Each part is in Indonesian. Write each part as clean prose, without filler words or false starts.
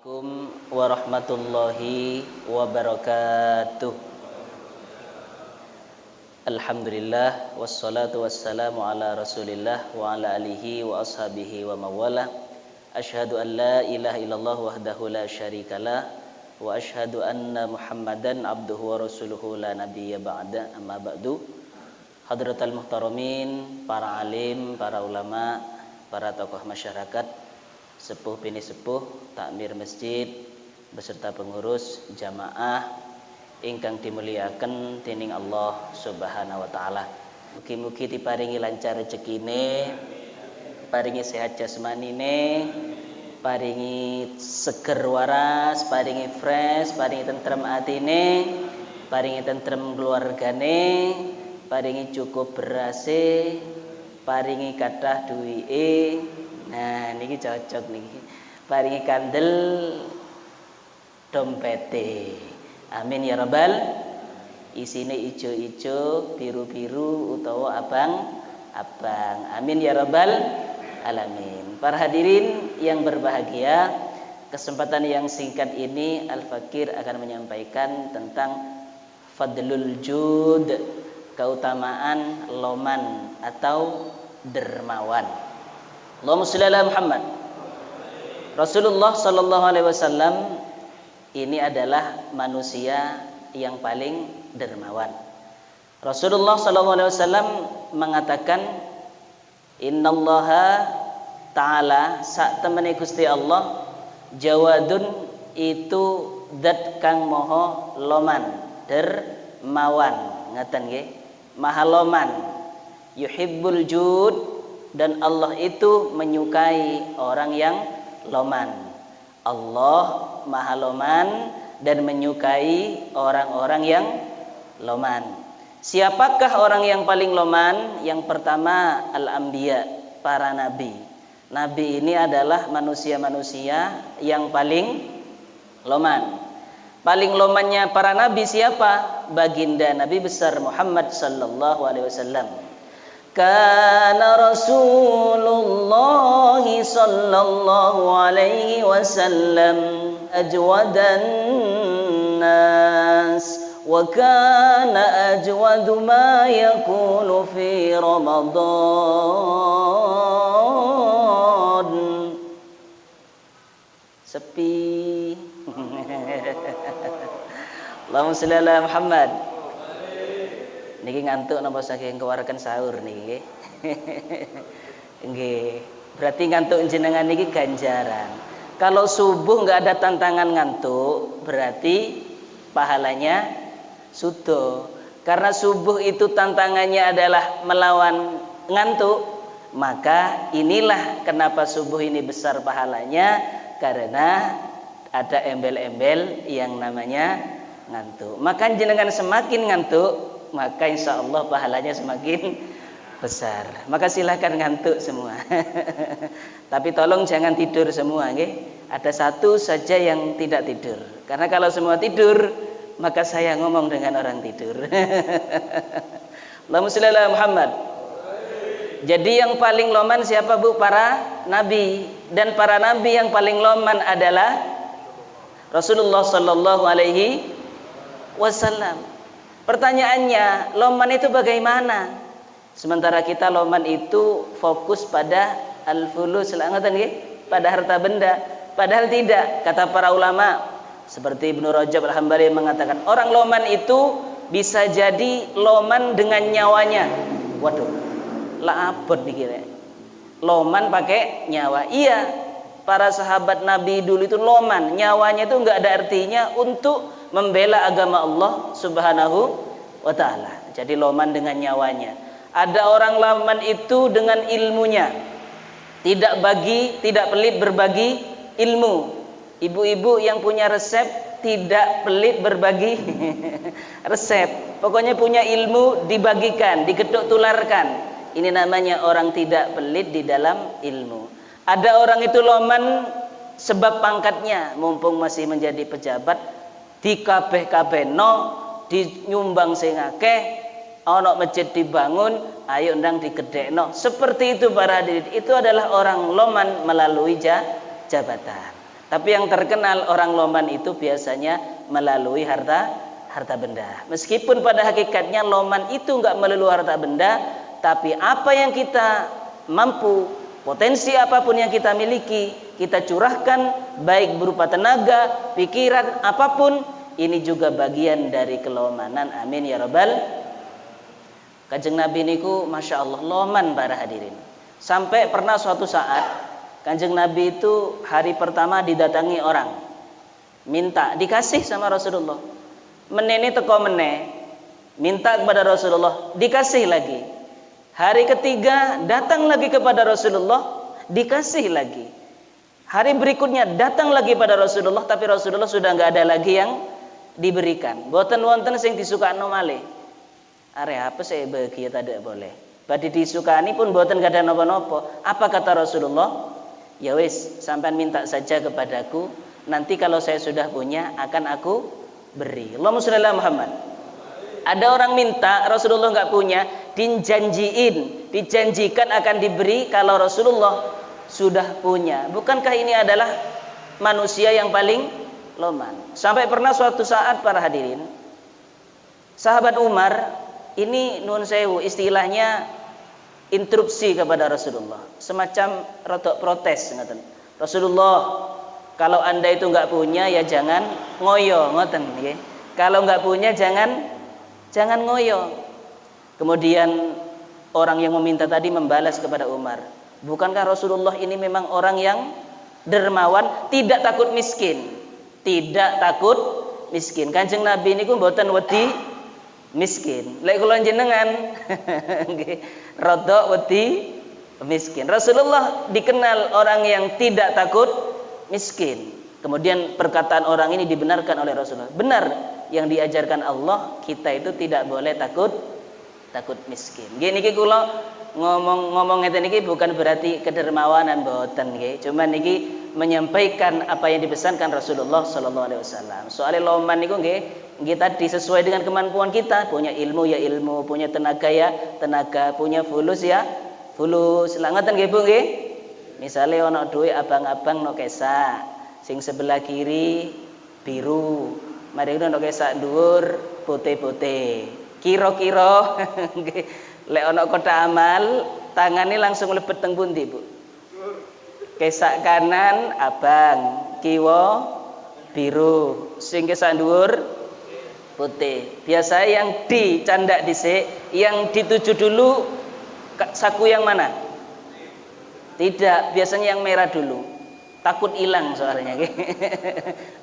Assalamualaikum warahmatullahi wabarakatuh. Alhamdulillah wassalatu wassalamu ala Rasulillah wa ala alihi wa ashabihi wa mawala. Asyhadu an la ilaha illallah wahdahu la syarikalah wa asyhadu anna Muhammadan abduhu wa rasuluhu la nabiyya ba'da. Amma ba'du. Hadratal muhtaramin, para alim, para ulama, para tokoh masyarakat, sepuh bini sepuh, takmir masjid beserta pengurus jamaah ingkang dimuliakan dening Allah Subhanahu wa taala. Mugi-mugi diparingi lancar rezekine, paringi sehat jasmanine, paringi seger waras, paringi fresh, paringi tentrem atine, paringi tentrem keluargane, paringi cukup berase, paringi kathah duwike. Nah, niki cocok niki. Paringi kandel dompete. Amin ya rabbal. Isine ijo-ijo, biru-biru utawa abang-abang. Amin ya rabbal alamin. Para hadirin yang berbahagia, kesempatan yang singkat ini Al-Fakir akan menyampaikan tentang fadlul jud, keutamaan loman atau dermawan. Allahumma shalli ala Muhammad. Rasulullah sallallahu alaihi wasallam ini adalah manusia yang paling dermawan. Rasulullah sallallahu alaihi wasallam mengatakan, innallaha ta'ala sak temene Gusti Allah jawadun itu zat kang maha loman, dermawan, ngaten nggih, maha loman, yuhibbul jud, dan Allah itu menyukai orang yang loman. Allah maha loman dan menyukai orang-orang yang loman. Siapakah orang yang paling loman? Yang pertama al-anbiya, para nabi. Nabi ini adalah manusia-manusia yang paling loman. Paling lomannya para nabi siapa? Baginda Nabi besar Muhammad sallallahu alaihi wasallam. Kana Rasulullah sallallahu alaihi wasallam ajwadan nas wa kana ajwadu ma yakunu fi Ramadan. Sepi. Allahumma shalli ala Muhammad. Niki ngantuk napa saking kewarakan sahur niki. Nggih. Berarti ngantuk jenengan niki ganjaran. Kalau subuh enggak ada tantangan ngantuk, berarti pahalanya sudo. Karena subuh itu tantangannya adalah melawan ngantuk, maka inilah kenapa subuh ini besar pahalanya, karena ada embel-embel yang namanya ngantuk. Maka jenengan semakin ngantuk, maka insya Allah pahalanya semakin besar. Maka silahkan ngantuk semua. Tapi tolong jangan tidur semua, okay? Ada satu saja yang tidak tidur. Karena kalau semua tidur, maka saya ngomong dengan orang tidur. Allahumma shalli ala Muhammad. Jadi yang paling loman siapa bu? Para nabi. Dan para nabi yang paling loman adalah Rasulullah sallallahu alaihi wasallam. Pertanyaannya, loman itu bagaimana? Sementara kita loman itu fokus pada al-fulus, pada harta benda. Padahal tidak, kata para ulama seperti Ibnu Rajab Al-Hambali mengatakan, orang loman itu bisa jadi loman dengan nyawanya. Waduh, lah abot dikira. Loman pakai nyawa. Iya, para sahabat Nabi dulu itu loman, nyawanya itu enggak ada artinya untuk membela agama Allah Subhanahu wa taala. Jadi loman dengan nyawanya. Ada orang loman itu dengan ilmunya. Tidak pelit berbagi ilmu. Ibu-ibu yang punya resep tidak pelit berbagi resep. Pokoknya punya ilmu dibagikan, digedok tularkan. Ini namanya orang tidak pelit di dalam ilmu. Ada orang itu loman sebab pangkatnya, mumpung masih menjadi pejabat, di kabeh-kabeh di nyumbang sing akeh, ana masjid dibangun, ayo ndang digedhekno. Seperti itu para hadirin, itu adalah orang loman melalui jabatan. Tapi yang terkenal orang loman itu biasanya melalui harta benda. Meskipun pada hakikatnya loman itu enggak melalui harta benda, tapi apa yang kita mampu, potensi apapun yang kita miliki, kita curahkan baik berupa tenaga, pikiran, apapun, ini juga bagian dari kelomanan. Amin ya rabbal. Kanjeng Nabi niku Masya Allah loman para hadirin. Sampai pernah suatu saat Kanjeng Nabi itu hari pertama didatangi orang, minta dikasih sama Rasulullah. Menene teko meneh, minta kepada Rasulullah, dikasih lagi. Hari ketiga datang lagi kepada Rasulullah, dikasih lagi. Hari berikutnya datang lagi pada Rasulullah, tapi Rasulullah sudah nggak ada lagi yang diberikan. Boten wonten sing disukakno malih. Are apa saya bahagia tidak boleh. Badhe disukani pun boten gak ada napa-napa. Apa kata Rasulullah? Ya wis, sampean minta saja kepadaku, nanti kalau saya sudah punya akan aku beri. Allahumma shalli ala Muhammad. Ada orang minta, Rasulullah enggak punya, dijanjikan akan diberi kalau Rasulullah sudah punya. Bukankah ini adalah manusia yang paling loman? Sampai pernah suatu saat para hadirin, sahabat Umar ini nun sewu istilahnya interupsi kepada Rasulullah, semacam rotok protes ngoten. Rasulullah, kalau Anda itu enggak punya ya jangan ngoyo ngoten nggih. Kalau enggak punya jangan ngoyo. Kemudian orang yang meminta tadi membalas kepada Umar, bukankah Rasulullah ini memang orang yang dermawan, tidak takut miskin. Tidak takut miskin. Kanjeng Nabi niku mboten wedi miskin. Lek kula jenengan nggih rada wedi miskin. Rasulullah dikenal orang yang tidak takut miskin. Kemudian perkataan orang ini dibenarkan oleh Rasulullah. Benar yang diajarkan Allah, kita itu tidak boleh takut miskin. Nggih niki kula ngomong ngeten niki bukan berarti kedermawanan mboten nggih. Cuma niki menyampaikan apa yang dipesankan Rasulullah sallallahu alaihi wasallam. Soal loman niku nggih tadi sesuai dengan kemampuan kita, punya ilmu ya ilmu, punya tenaga ya tenaga, punya fulus ya fulus. Lah ngoten nggih Bu nggih. Misale ana dhuwit abang-abang no kesak, sing sebelah kiri biru, mari ngono kesak dhuwur putih-putih. Kira-kira nggih lek ana kotak amal, tangane langsung lebet teng pundi, Bu? Kesak kanan abang, kiwa biru, sing kesak dhuwur putih. Biasa yang dicandak dhisik, yang dituju dulu saku yang mana? Tidak, biasanya yang merah dulu. Takut hilang soalnya.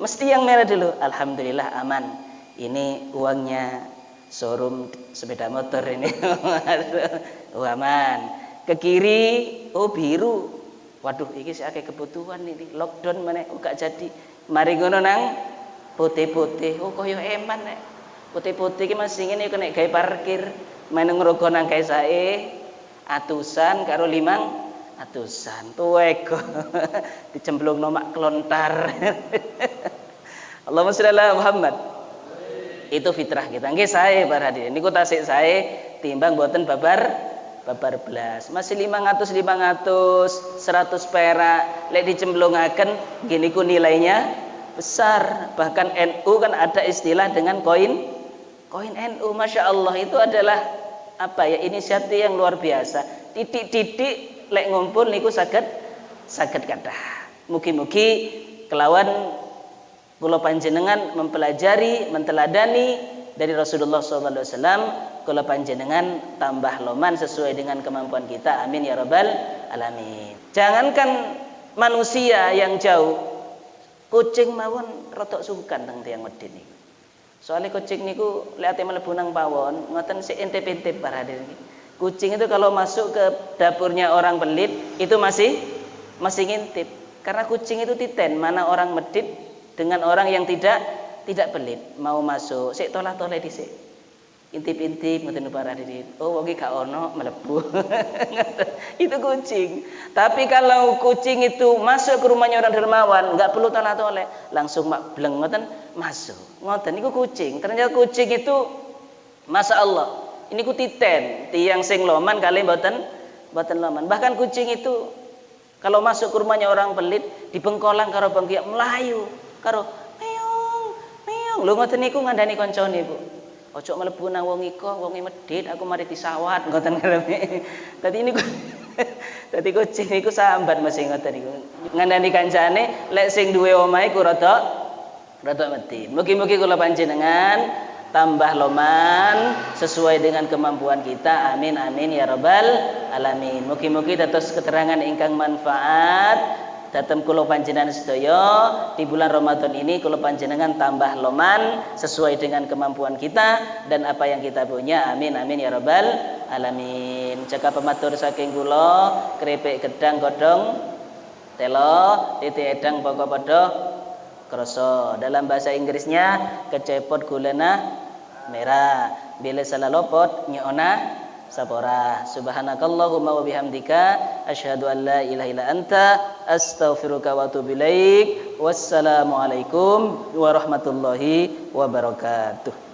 Mesti yang merah dulu. Alhamdulillah aman. Ini uangnya showroom sepeda motor ini. Aman. Ke kiri, oh biru. Waduh, iki sik akeh kebutuhan ini. Lockdown meneh gak jadi. Mari ngono nang putih-putih. Oh kaya eman nek. Putih-putih iki masih ngene kena gawe parkir. Main ngrogo nang kae atusan karo 5 atusan. Tuwek. Dicemplungno mak klontar. Allahumma shalli ala Muhammad. Itu fitrah kita. Nggih sae para hadirin. Niku tasik sae timbang mboten babar belas. Masih 500 100 perak lek dicemplungaken gini ku nilainya besar. Bahkan NU kan ada istilah dengan koin NU. Masya Allah, itu adalah apa ya, inisiatif yang luar biasa. Titik-titik lek ngumpul niku saged kathah. Mugi-mugi kelawan kula panjenengan mempelajari, menteladani dari Rasulullah SAW, kula panjenengan tambah loman sesuai dengan kemampuan kita. Amin ya rabbal alamin. Jangankan manusia yang jauh, kucing mawon rotok sungkan teng tiyang medhit niku. Soalnya kucing niku liate mlebu nang pawon, ngoten sik intip-intip para hadirin. Kucing itu kalau masuk ke dapurnya orang pelit itu masih ngintip. Karena kucing itu titen mana orang medhit dengan orang yang tidak pelit. Mau masuk, sik tolah-toleh dhisik. Intip-intip ngoten para hadirin. Oh, wong iki gak ono mlebu. Itu kucing. Tapi kalau kucing itu masuk ke rumahnya orang dermawan, enggak perlu tolah-toleh, langsung mak bleng ngoten masuk. Ngoten niku kucing. Ternyata kucing itu Masya Allah, ini ku titen, tiang sing loman kali mboten loman. Bahkan kucing itu Kalau masuk ke rumahnya orang pelit, dibengkolang karo bangkiak melayu, karo meong, meong. Lho ngoten niku ngandani kancane, Bu. Ojo mlebu nang wong iko, wonge medhit, aku mari disawat ngoten ngreme. Dadi niku dadi kucing niku sambat mesti ngoten niku. Ngandani kancane, lek sing duwe omahe ku rada medhit. Mugi-mugi kula panjenengan tambah loman sesuai dengan kemampuan kita. Amin amin ya rabbal alamin. Mugi-mugi dados keterangan ingkang manfaat dhateng kula panjenengan sedaya di bulan Ramadan ini. Kula panjenengan tambah loman sesuai dengan kemampuan kita dan apa yang kita punya. Amin amin ya rabbal alamin. Jaga pematur saking kula, krepek gedang godhong telo, titik edang pokok padha kroso. Dalam bahasa Inggrisnya kecepot gulana merah, bila salah lopot nyona sapora. Subhanakallahumma wa bihamdika asyhadu an la ilaha illa anta astaghfiruka wa atubu ilaik. Wassalamualaikum warahmatullahi wabarakatuh.